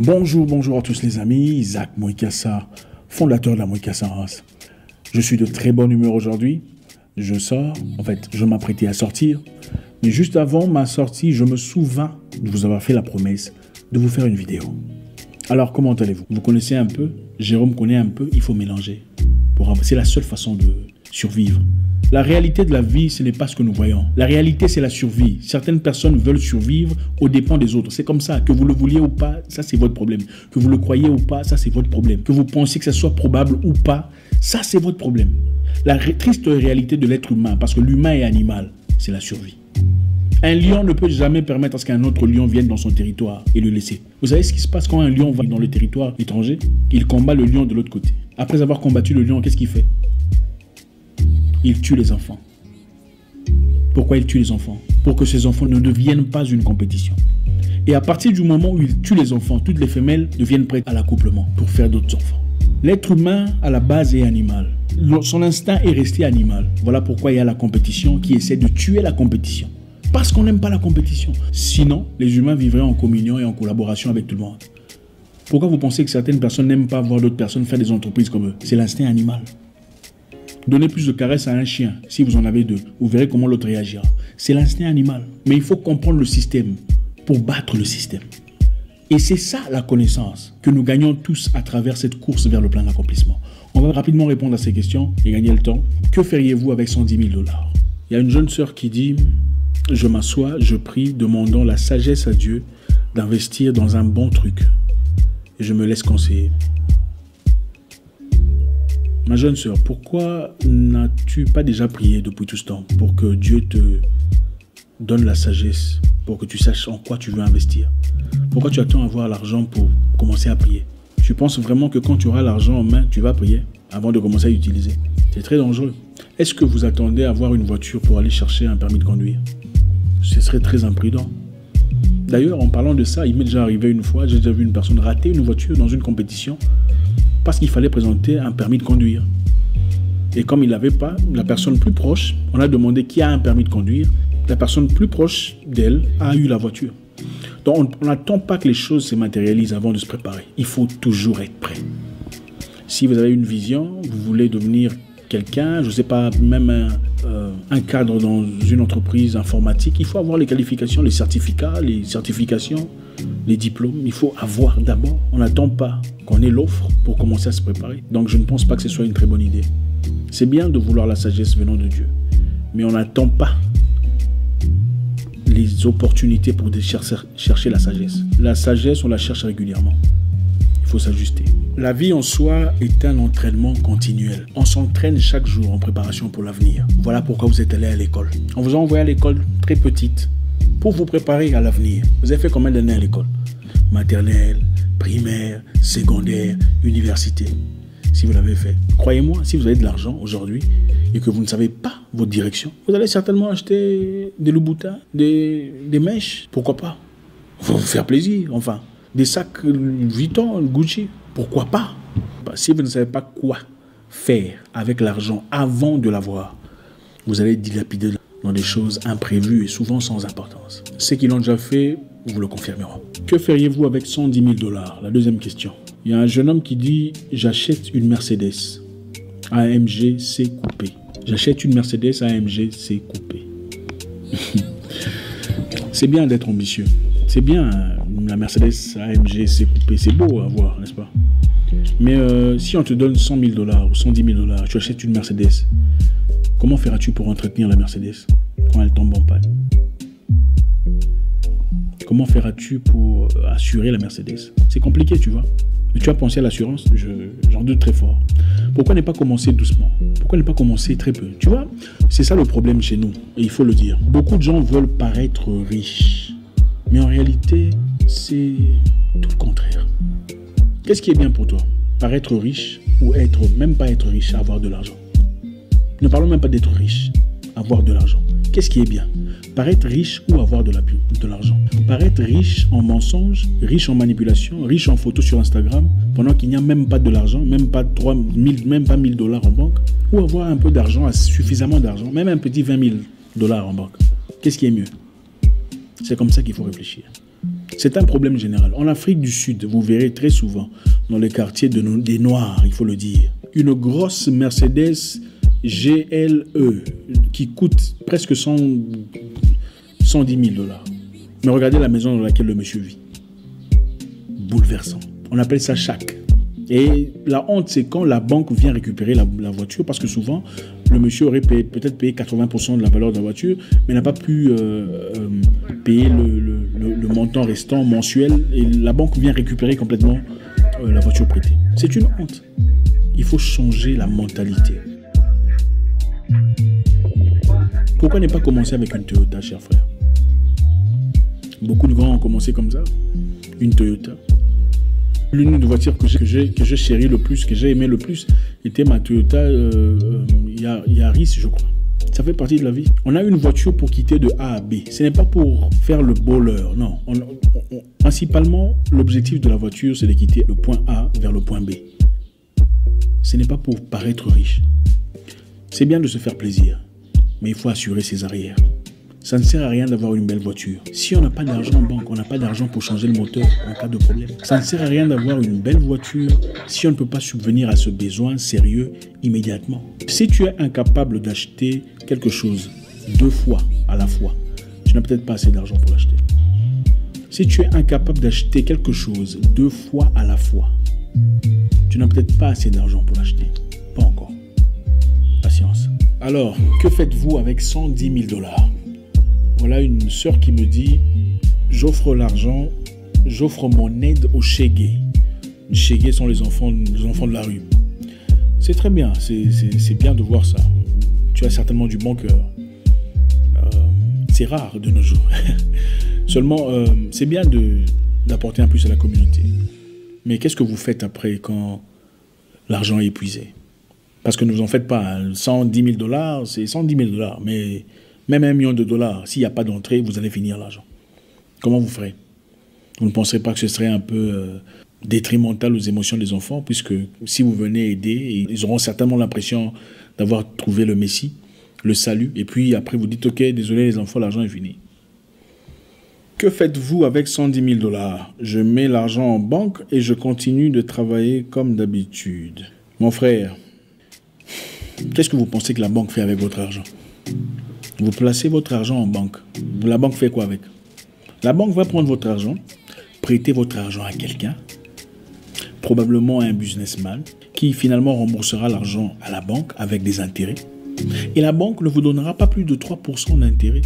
Bonjour à tous les amis, Isaac Moïkassa, fondateur de la Moïkassa Race. Je suis de très bonne humeur aujourd'hui, je m'apprêtais à sortir, mais juste avant ma sortie, je me souviens de vous avoir fait la promesse de vous faire une vidéo. Alors comment allez-vous? Vous connaissez un peu, Jérôme connaît un peu, il faut mélanger. C'est la seule façon de survivre. La réalité de la vie, ce n'est pas ce que nous voyons. La réalité, c'est la survie. Certaines personnes veulent survivre aux dépens des autres. C'est comme ça. Que vous le vouliez ou pas, ça c'est votre problème. Que vous le croyez ou pas, ça c'est votre problème. Que vous pensiez que ça soit probable ou pas, ça c'est votre problème. La triste réalité de l'être humain, parce que l'humain est animal, c'est la survie. Un lion ne peut jamais permettre à ce qu'un autre lion vienne dans son territoire et le laisser. Vous savez ce qui se passe quand un lion va dans le territoire étranger? Il combat le lion de l'autre côté. Après avoir combattu le lion, qu'est-ce qu'il fait? Il tue les enfants. Pourquoi il tue les enfants? Pour que ces enfants ne deviennent pas une compétition. Et à partir du moment où il tue les enfants, toutes les femelles deviennent prêtes à l'accouplement pour faire d'autres enfants. L'être humain, à la base, est animal. Son instinct est resté animal. Voilà pourquoi il y a la compétition qui essaie de tuer la compétition. Parce qu'on n'aime pas la compétition. Sinon, les humains vivraient en communion et en collaboration avec tout le monde. Pourquoi vous pensez que certaines personnes n'aiment pas voir d'autres personnes faire des entreprises comme eux? C'est l'instinct animal. Donnez plus de caresses à un chien, si vous en avez deux. Vous verrez comment l'autre réagira. C'est l'instinct animal. Mais il faut comprendre le système pour battre le système. Et c'est ça la connaissance que nous gagnons tous à travers cette course vers le plein accomplissement. On va rapidement répondre à ces questions et gagner le temps. Que feriez-vous avec 110 000 $? Il y a une jeune sœur qui dit « Je m'assois, je prie, demandant la sagesse à Dieu d'investir dans un bon truc. Et je me laisse conseiller. » Ma jeune sœur, pourquoi n'as-tu pas déjà prié depuis tout ce temps pour que Dieu te donne la sagesse, pour que tu saches en quoi tu veux investir? Pourquoi tu attends à avoir l'argent pour commencer à prier? Tu penses vraiment que quand tu auras l'argent en main, tu vas prier avant de commencer à l'utiliser? C'est très dangereux. Est-ce que vous attendez à avoir une voiture pour aller chercher un permis de conduire? Ce serait très imprudent. D'ailleurs, en parlant de ça, il m'est déjà arrivé une fois, j'ai déjà vu une personne rater une voiture dans une compétition parce qu'il fallait présenter un permis de conduire. Et comme il n'avait pas, la personne plus proche, on a demandé qui a un permis de conduire, la personne plus proche d'elle a eu la voiture. Donc on n'attend pas que les choses se matérialisent avant de se préparer. Il faut toujours être prêt. Si vous avez une vision, vous voulez devenir quelqu'un, je ne sais pas, même un cadre dans une entreprise informatique, il faut avoir les qualifications, les certificats, les certifications, les diplômes. Il faut avoir d'abord. On n'attend pas qu'on ait l'offre pour commencer à se préparer. Donc je ne pense pas que ce soit une très bonne idée. C'est bien de vouloir la sagesse venant de Dieu, mais on n'attend pas les opportunités pour chercher la sagesse. La sagesse, on la cherche régulièrement. Il faut s'ajuster. La vie en soi est un entraînement continuel. On s'entraîne chaque jour en préparation pour l'avenir. Voilà pourquoi vous êtes allé à l'école. On vous a envoyé à l'école très petite pour vous préparer à l'avenir. Vous avez fait combien d'années à l'école? Maternelle, primaire, secondaire, université. Si vous l'avez fait, croyez-moi, si vous avez de l'argent aujourd'hui et que vous ne savez pas votre direction, vous allez certainement acheter des Louboutin, des mèches, pourquoi pas? Vous faire plaisir, enfin. Des sacs Vuitton, Gucci, pourquoi pas? Si vous ne savez pas quoi faire avec l'argent avant de l'avoir, vous allez dilapider dans des choses imprévues et souvent sans importance. Ceux qui l'ont déjà fait vous le confirmeront. Que feriez-vous avec 110 000 $? La deuxième question. Il y a un jeune homme qui dit « J'achète une Mercedes AMG C coupé. J'achète une Mercedes AMG C coupé. » C'est bien d'être ambitieux. C'est bien, la Mercedes AMG C coupé. C'est beau à voir, n'est-ce pas? Mais si on te donne 100 000 $ ou 110 000 $, tu achètes une Mercedes. Comment feras-tu pour entretenir la Mercedes quand elle tombe en panne? Comment feras-tu pour assurer la Mercedes? C'est compliqué, tu vois. Mais tu as pensé à l'assurance? J'en doute très fort. Pourquoi ne pas commencer doucement? Pourquoi ne pas commencer très peu? Tu vois, c'est ça le problème chez nous. Et il faut le dire. Beaucoup de gens veulent paraître riches. Mais en réalité, c'est tout le contraire. Qu'est-ce qui est bien pour toi? Paraître riche ou même pas être riche, avoir de l'argent? Ne parlons même pas d'être riche, avoir de l'argent. Qu'est-ce qui est bien? Paraître riche ou avoir de l'argent? Paraître riche en mensonges, riche en manipulation, riche en photos sur Instagram, pendant qu'il n'y a même pas de l'argent, même pas 1000 $ en banque, ou avoir un peu d'argent, suffisamment d'argent, même un petit 20 000 $ en banque. Qu'est-ce qui est mieux? C'est comme ça qu'il faut réfléchir. C'est un problème général. En Afrique du Sud, vous verrez très souvent, dans les quartiers des Noirs, il faut le dire, une grosse Mercedes GLE qui coûte presque 110 000 $. Mais regardez la maison dans laquelle le monsieur vit. Bouleversant. On appelle ça chac. Et la honte, c'est quand la banque vient récupérer la voiture, parce que souvent, le monsieur aurait peut-être payé 80% de la valeur de la voiture, mais n'a pas pu payer le montant restant mensuel, et la banque vient récupérer complètement la voiture prêtée. C'est une honte. Il faut changer la mentalité. Pourquoi ne pas commencer avec une Toyota, cher frère? Beaucoup de grands ont commencé comme ça. Une Toyota. L'une des voitures que je chéris le plus, que j'ai aimé le plus, était ma Toyota Yaris, je crois. Ça fait partie de la vie. On a une voiture pour quitter de A à B. Ce n'est pas pour faire le voleur, non. Principalement, l'objectif de la voiture, c'est de quitter le point A vers le point B. Ce n'est pas pour paraître riche. C'est bien de se faire plaisir, mais il faut assurer ses arrières. Ça ne sert à rien d'avoir une belle voiture. Si on n'a pas d'argent en banque, on n'a pas d'argent pour changer le moteur en cas de problème. Ça ne sert à rien d'avoir une belle voiture si on ne peut pas subvenir à ce besoin sérieux immédiatement. Si tu es incapable d'acheter quelque chose 2 fois à la fois, tu n'as peut-être pas assez d'argent pour l'acheter. Si tu es incapable d'acheter quelque chose 2 fois à la fois, tu n'as peut-être pas assez d'argent pour l'acheter. Pas encore. Patience. Alors, que faites-vous avec 110 000 $? Voilà une sœur qui me dit, j'offre l'argent, j'offre mon aide aux chégués. Les chégués sont les enfants de la rue. C'est très bien, c'est bien de voir ça. Tu as certainement du bon cœur. C'est rare de nos jours. Seulement, c'est bien d'apporter un plus à la communauté. Mais qu'est-ce que vous faites après quand l'argent est épuisé? Parce que ne vous en faites pas. 110 000 $, c'est 110 000 $. Mais même $1 million, s'il n'y a pas d'entrée, vous allez finir l'argent. Comment vous ferez? Vous ne penserez pas que ce serait un peu détrimental aux émotions des enfants, puisque si vous venez aider, ils auront certainement l'impression d'avoir trouvé le Messie, le salut, et puis après vous dites, ok, désolé les enfants, l'argent est fini. Que faites-vous avec 110 000 $? Je mets l'argent en banque et je continue de travailler comme d'habitude. Mon frère, qu'est-ce que vous pensez que la banque fait avec votre argent? Vous placez votre argent en banque. La banque fait quoi avec? La banque va prendre votre argent, prêter votre argent à quelqu'un, probablement à un businessman, qui finalement remboursera l'argent à la banque avec des intérêts. Et la banque ne vous donnera pas plus de 3% d'intérêt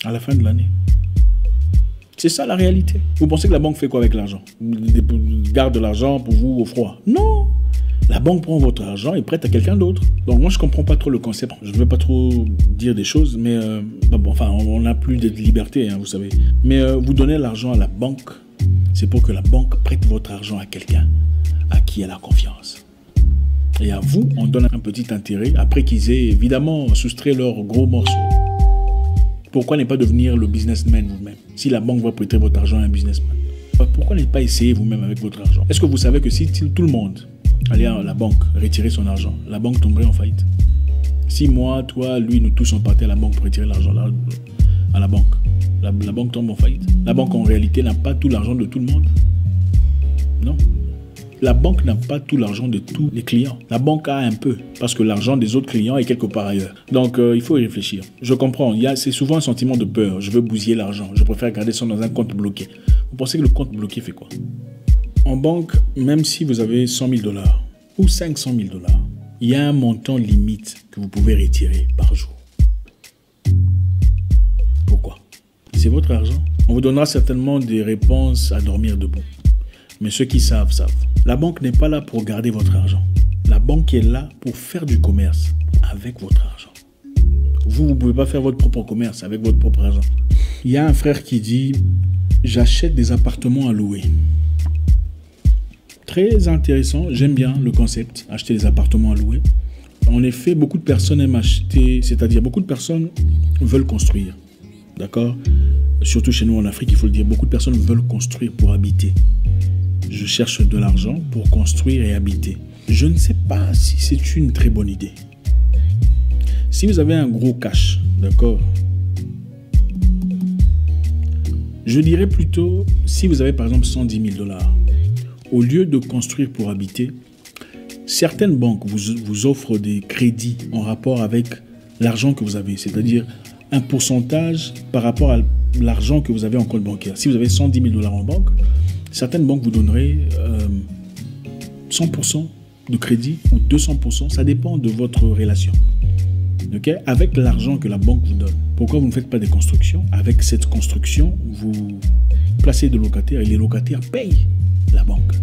à la fin de l'année. C'est ça la réalité. Vous pensez que la banque fait quoi avec l'argent? Garde de l'argent pour vous au froid? Non! La banque prend votre argent et prête à quelqu'un d'autre. Donc moi, je ne comprends pas trop le concept. Je ne veux pas trop dire des choses, mais on n'a plus de liberté, hein, vous savez. Mais vous donnez l'argent à la banque, c'est pour que la banque prête votre argent à quelqu'un à qui elle a confiance. Et à vous, on donne un petit intérêt après qu'ils aient évidemment soustrait leur gros morceau. Pourquoi ne pas devenir le businessman vous-même? Si la banque va prêter votre argent à un businessman, pourquoi ne pas essayer vous-même avec votre argent? Est-ce que vous savez que si tout le monde allait à la banque retirer son argent, la banque tomberait en faillite? Si moi, toi, lui, nous tous on partait à la banque pour retirer l'argent à la banque, la banque tombe en faillite. La banque en réalité n'a pas tout l'argent de tout le monde. Non. La banque n'a pas tout l'argent de tous les clients. La banque a un peu, parce que l'argent des autres clients est quelque part ailleurs. Donc, il faut y réfléchir. Je comprends, c'est souvent un sentiment de peur. Je veux bousiller l'argent. Je préfère garder ça dans un compte bloqué. Vous pensez que le compte bloqué fait quoi? En banque, même si vous avez 100 000 $ ou 500 000 $, il y a un montant limite que vous pouvez retirer par jour. Pourquoi? C'est votre argent. On vous donnera certainement des réponses à dormir debout. Mais ceux qui savent, savent. La banque n'est pas là pour garder votre argent. La banque est là pour faire du commerce avec votre argent. Vous ne pouvez pas faire votre propre commerce avec votre propre argent. Il y a un frère qui dit « J'achète des appartements à louer ». Très intéressant, j'aime bien le concept, acheter des appartements à louer. En effet, beaucoup de personnes aiment acheter, c'est-à-dire beaucoup de personnes veulent construire. D'accord? Surtout chez nous en Afrique, il faut le dire, beaucoup de personnes veulent construire pour habiter. Je cherche de l'argent pour construire et habiter. Je ne sais pas si c'est une très bonne idée. Si vous avez un gros cash, d'accord? Je dirais plutôt, si vous avez par exemple 110 000 $, au lieu de construire pour habiter, certaines banques vous offrent des crédits en rapport avec l'argent que vous avez, c'est-à-dire un pourcentage par rapport à l'argent que vous avez en compte bancaire. Si vous avez 110 000 $ en banque, certaines banques vous donneraient 100% de crédit ou 200%, ça dépend de votre relation. Okay? Avec l'argent que la banque vous donne. Pourquoi vous ne faites pas des constructions? Avec cette construction, vous placez des locataires et les locataires payent la banque.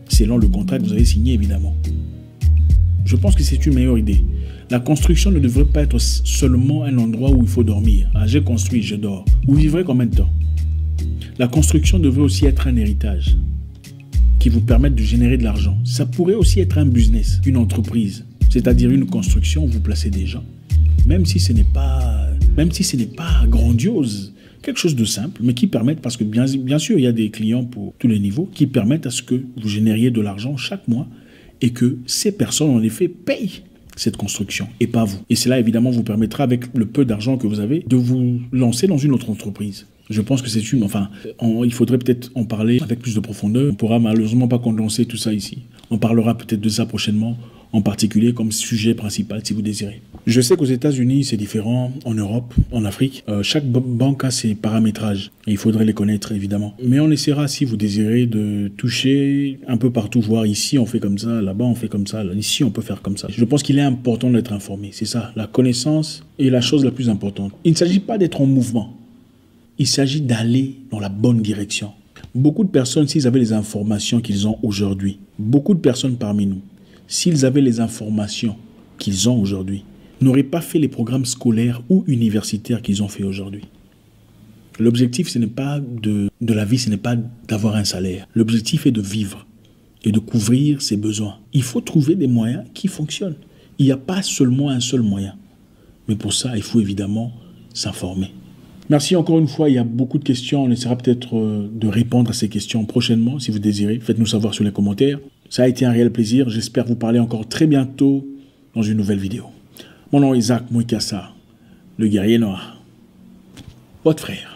Selon le contrat que vous avez signé, évidemment. Je pense que c'est une meilleure idée. La construction ne devrait pas être seulement un endroit où il faut dormir. Ah, j'ai construit, je dors. Vous vivrez combien de temps? La construction devrait aussi être un héritage qui vous permette de générer de l'argent. Ça pourrait aussi être un business, une entreprise, c'est-à-dire une construction où vous placez des gens, même si ce n'est pas grandiose, quelque chose de simple, mais qui permette, parce que bien sûr, il y a des clients pour tous les niveaux, qui permettent à ce que vous génériez de l'argent chaque mois et que ces personnes, en effet, payent cette construction et pas vous. Et cela, évidemment, vous permettra, avec le peu d'argent que vous avez, de vous lancer dans une autre entreprise. Je pense que c'est une... Enfin, il faudrait peut-être en parler avec plus de profondeur. On ne pourra malheureusement pas condenser tout ça ici. On parlera peut-être de ça prochainement, en particulier comme sujet principal, si vous désirez. Je sais qu'aux États-Unis, c'est différent, en Europe, en Afrique. Chaque banque a ses paramétrages. Et il faudrait les connaître, évidemment. Mais on essaiera, si vous désirez, de toucher un peu partout, voir ici, on fait comme ça, là-bas, on fait comme ça, ici, on peut faire comme ça. Je pense qu'il est important d'être informé. C'est ça, la connaissance est la chose la plus importante. Il ne s'agit pas d'être en mouvement. Il s'agit d'aller dans la bonne direction. Beaucoup de personnes, s'ils avaient les informations qu'ils ont aujourd'hui, beaucoup de personnes parmi nous, s'ils avaient les informations qu'ils ont aujourd'hui, n'auraient pas fait les programmes scolaires ou universitaires qu'ils ont fait aujourd'hui. L'objectif, ce n'est pas de la vie, ce n'est pas d'avoir un salaire. L'objectif est de vivre et de couvrir ses besoins. Il faut trouver des moyens qui fonctionnent. Il n'y a pas seulement un seul moyen. Mais pour ça, il faut évidemment s'informer. Merci encore une fois, il y a beaucoup de questions. On essaiera peut-être de répondre à ces questions prochainement, si vous désirez. Faites-nous savoir sur les commentaires. Ça a été un réel plaisir. J'espère vous parler encore très bientôt dans une nouvelle vidéo. Mon nom est Isaac Mwikassa, le guerrier noir. Votre frère.